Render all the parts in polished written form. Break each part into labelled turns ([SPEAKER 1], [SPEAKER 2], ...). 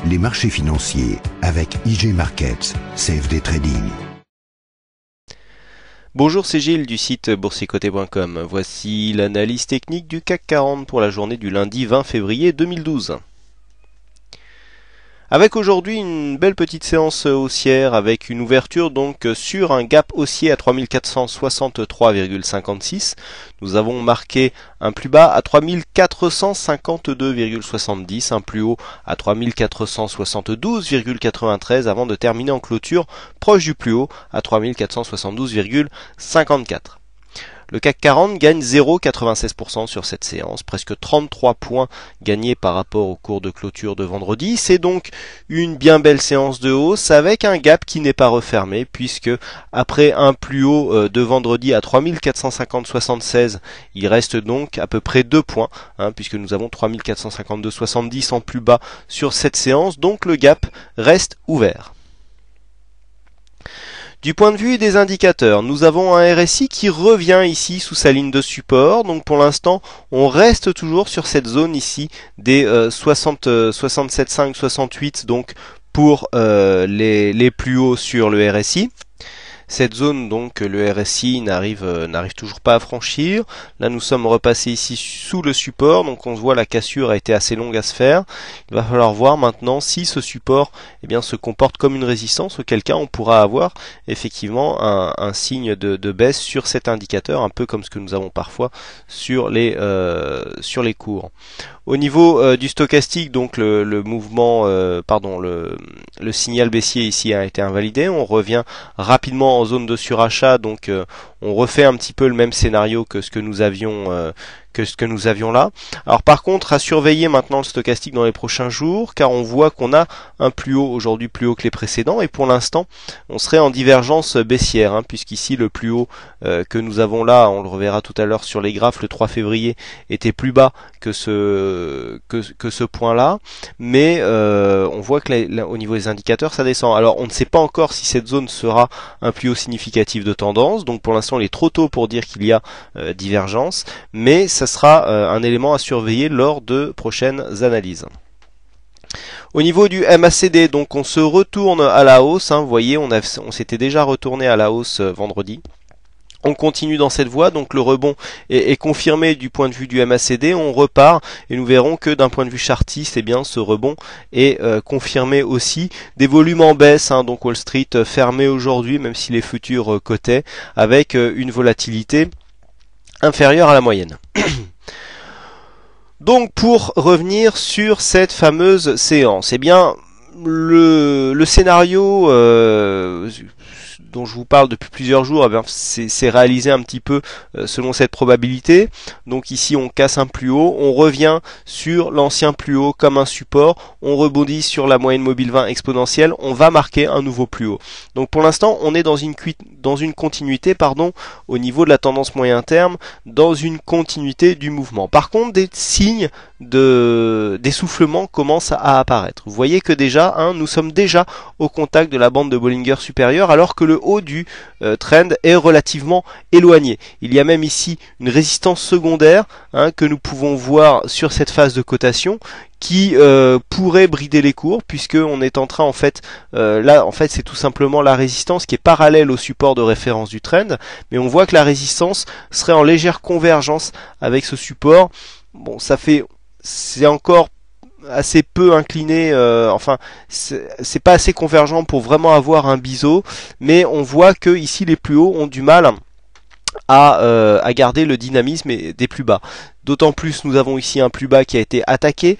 [SPEAKER 1] les marchés financiers avec IG Markets, CFD Trading.
[SPEAKER 2] Bonjour, c'est Gilles du site boursicoté.com. Voici l'analyse technique du CAC 40 pour la journée du lundi 20 février 2012. Avec aujourd'hui une belle petite séance haussière avec une ouverture donc sur un gap haussier à 3463,56. Nous avons marqué un plus bas à 3452,70, un plus haut à 3472,93 avant de terminer en clôture proche du plus haut à 3472,54. Le CAC 40 gagne 0,96% sur cette séance, presque 33 points gagnés par rapport au cours de clôture de vendredi. C'est donc une bien belle séance de hausse avec un gap qui n'est pas refermé puisque après un plus haut de vendredi à 3450,76, il reste donc à peu près 2 points puisque nous avons 3452,70 en plus bas sur cette séance. Donc le gap reste ouvert. Du point de vue des indicateurs, nous avons un RSI qui revient ici sous sa ligne de support. Donc pour l'instant, on reste toujours sur cette zone ici des 67,5, 68 donc pour les plus hauts sur le RSI. Cette zone donc le RSI n'arrive toujours pas à franchir. Là nous sommes repassés ici sous le support, donc on se voit la cassure a été assez longue à se faire. Il va falloir voir maintenant si ce support se comporte comme une résistance, auquel cas on pourra avoir effectivement un signe de baisse sur cet indicateur, un peu comme ce que nous avons parfois sur les cours. Au niveau du stochastique, donc le signal baissier ici a été invalidé. On revient rapidement en zone de surachat, donc on refait un petit peu le même scénario que ce que nous avions là. Alors par contre, à surveiller maintenant le stochastique dans les prochains jours, car on voit qu'on a un plus haut aujourd'hui, plus haut que les précédents, et pour l'instant on serait en divergence baissière, puisqu'ici le plus haut que nous avons là, on le reverra tout à l'heure sur les graphes, le 3 février était plus bas que ce point là, mais on voit que là, au niveau des indicateurs ça descend. Alors on ne sait pas encore si cette zone sera un plus haut significatif de tendance, donc pour l'instant il est trop tôt pour dire qu'il y a divergence, mais ça sera un élément à surveiller lors de prochaines analyses. Au niveau du MACD, donc on se retourne à la hausse, vous voyez on s'était déjà retourné à la hausse vendredi. On continue dans cette voie, donc le rebond est confirmé du point de vue du MACD, on repart et nous verrons que d'un point de vue chartiste, ce rebond est confirmé aussi. Des volumes en baisse, donc Wall Street fermé aujourd'hui, même si les futurs cotaient, avec une volatilité inférieure à la moyenne. Donc pour revenir sur cette fameuse séance, le scénario dont je vous parle depuis plusieurs jours, c'est réalisé un petit peu selon cette probabilité. Donc ici on casse un plus haut, on revient sur l'ancien plus haut comme un support, on rebondit sur la moyenne mobile 20 exponentielle, on va marquer un nouveau plus haut. Donc pour l'instant on est dans une continuité au niveau de la tendance moyen terme, dans une continuité du mouvement. Par contre des signes d'essoufflement commencent à apparaître. Vous voyez que déjà nous sommes déjà au contact de la bande de Bollinger supérieure, alors que le haut du trend est relativement éloigné. Il y a même ici une résistance secondaire que nous pouvons voir sur cette phase de cotation qui pourrait brider les cours, puisque on est en train là c'est tout simplement la résistance qui est parallèle au support de référence du trend, mais on voit que la résistance serait en légère convergence avec ce support. Bon, c'est encore assez peu incliné, c'est pas assez convergent pour vraiment avoir un biseau, mais on voit que ici les plus hauts ont du mal à garder le dynamisme des plus bas. D'autant plus nous avons ici un plus bas qui a été attaqué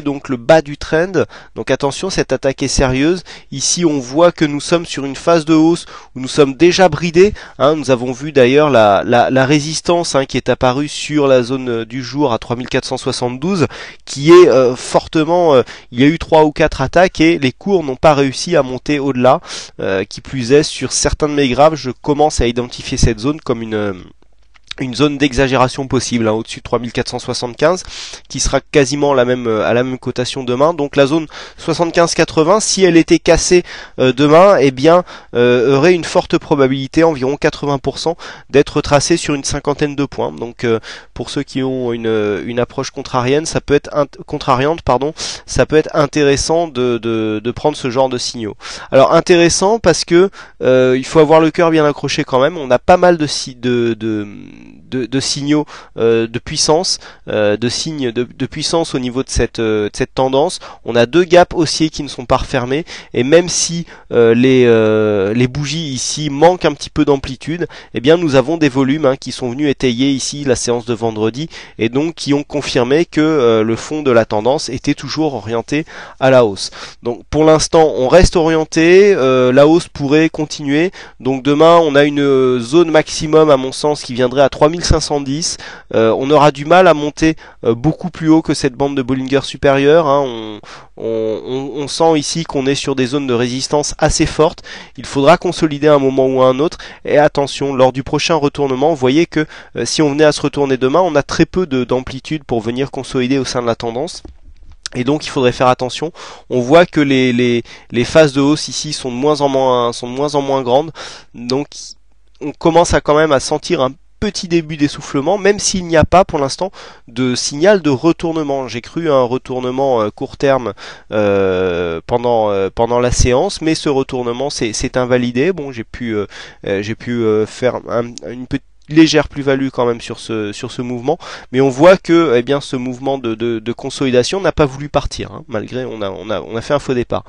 [SPEAKER 2] donc le bas du trend. Donc attention, cette attaque est sérieuse. Ici on voit que nous sommes sur une phase de hausse où nous sommes déjà bridés. Nous avons vu d'ailleurs la résistance qui est apparue sur la zone du jour à 3472, qui est fortement, il y a eu 3 ou 4 attaques et les cours n'ont pas réussi à monter au-delà. Qui plus est, sur certains de mes graphes, je commence à identifier cette zone comme une une zone d'exagération possible, hein, au-dessus de 3475, qui sera quasiment à la même cotation demain. Donc la zone 75-80, si elle était cassée demain, eh bien aurait une forte probabilité, environ 80%, d'être tracée sur une cinquantaine de points. Donc pour ceux qui ont une approche contrarienne, ça peut être contrariante, pardon, ça peut être intéressant de prendre ce genre de signaux. Alors intéressant parce que il faut avoir le cœur bien accroché quand même. On a pas mal de signaux de puissance, de signes de puissance au niveau de cette tendance. On a deux gaps haussiers qui ne sont pas refermés, et même si les bougies ici manquent un petit peu d'amplitude, eh bien nous avons des volumes qui sont venus étayer ici la séance de vendredi, et donc qui ont confirmé que le fond de la tendance était toujours orienté à la hausse. Donc pour l'instant on reste orienté, la hausse pourrait continuer. Donc demain on a une zone maximum à mon sens qui viendrait à 3510. On aura du mal à monter beaucoup plus haut que cette bande de Bollinger supérieure, hein. On sent ici qu'on est sur des zones de résistance assez fortes. Il faudra consolider à un moment ou à un autre, et attention, lors du prochain retournement, vous voyez que si on venait à se retourner demain, on a très peu d'amplitude pour venir consolider au sein de la tendance. Et donc il faudrait faire attention. On voit que les phases de hausse ici sont de moins en moins grandes. Donc on commence quand même à sentir un petit début d'essoufflement, même s'il n'y a pas pour l'instant de signal de retournement. J'ai cru à un retournement court terme pendant la séance, mais ce retournement s'est invalidé. Bon, j'ai pu faire une petite légère plus-value quand même sur ce mouvement, mais on voit que ce mouvement de consolidation n'a pas voulu partir, hein, malgré on a fait un faux départ.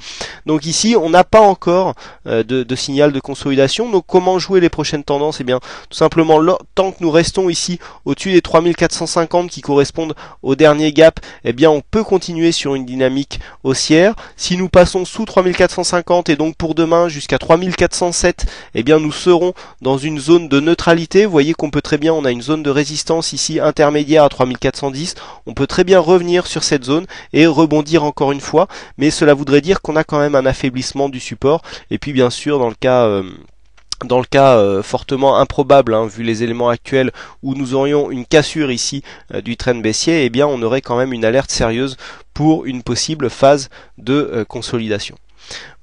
[SPEAKER 2] Donc ici on n'a pas encore de signal de consolidation. Donc comment jouer les prochaines tendances? Tout simplement tant que nous restons ici au-dessus des 3450 qui correspondent au dernier gap, on peut continuer sur une dynamique haussière. Si nous passons sous 3450 et donc pour demain jusqu'à 3407, nous serons dans une zone de neutralité. Vous voyez qu'on peut très bien, on a une zone de résistance ici intermédiaire à 3410, on peut très bien revenir sur cette zone et rebondir encore une fois, mais cela voudrait dire qu'on a quand même un affaiblissement du support. Et puis bien sûr dans le cas fortement improbable, hein, vu les éléments actuels, où nous aurions une cassure ici du trend baissier, on aurait quand même une alerte sérieuse pour une possible phase de consolidation.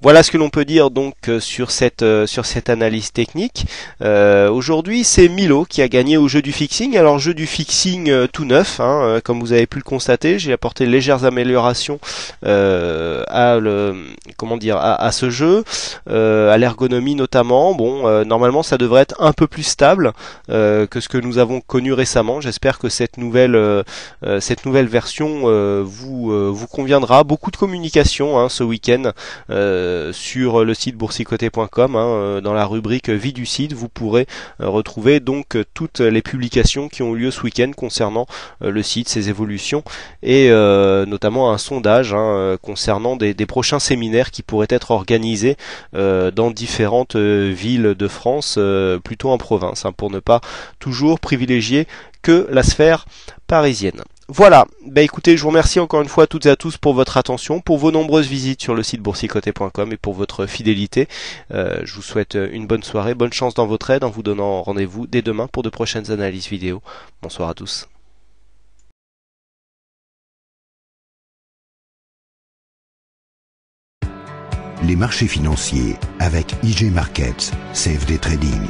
[SPEAKER 2] Voilà ce que l'on peut dire donc sur cette analyse technique. Aujourd'hui, c'est Milo qui a gagné au jeu du fixing. Alors jeu du fixing tout neuf, hein, comme vous avez pu le constater, j'ai apporté légères améliorations à ce jeu, à l'ergonomie notamment. Bon, normalement, ça devrait être un peu plus stable que ce que nous avons connu récemment. J'espère que cette nouvelle version vous conviendra. Beaucoup de communication, hein, ce week-end. Sur le site boursicoté.com, hein, dans la rubrique vie du site, vous pourrez retrouver donc toutes les publications qui ont eu lieu ce week-end concernant le site, ses évolutions, et notamment un sondage, hein, concernant des prochains séminaires qui pourraient être organisés dans différentes villes de France, plutôt en province, hein, pour ne pas toujours privilégier que la sphère parisienne. Voilà, écoutez, je vous remercie encore une fois toutes et à tous pour votre attention, pour vos nombreuses visites sur le site boursicoté.com et pour votre fidélité. Je vous souhaite une bonne soirée, bonne chance dans vos trades, en vous donnant rendez-vous dès demain pour de prochaines analyses vidéo. Bonsoir à tous.
[SPEAKER 1] Les marchés financiers avec IG Markets, CFD Trading.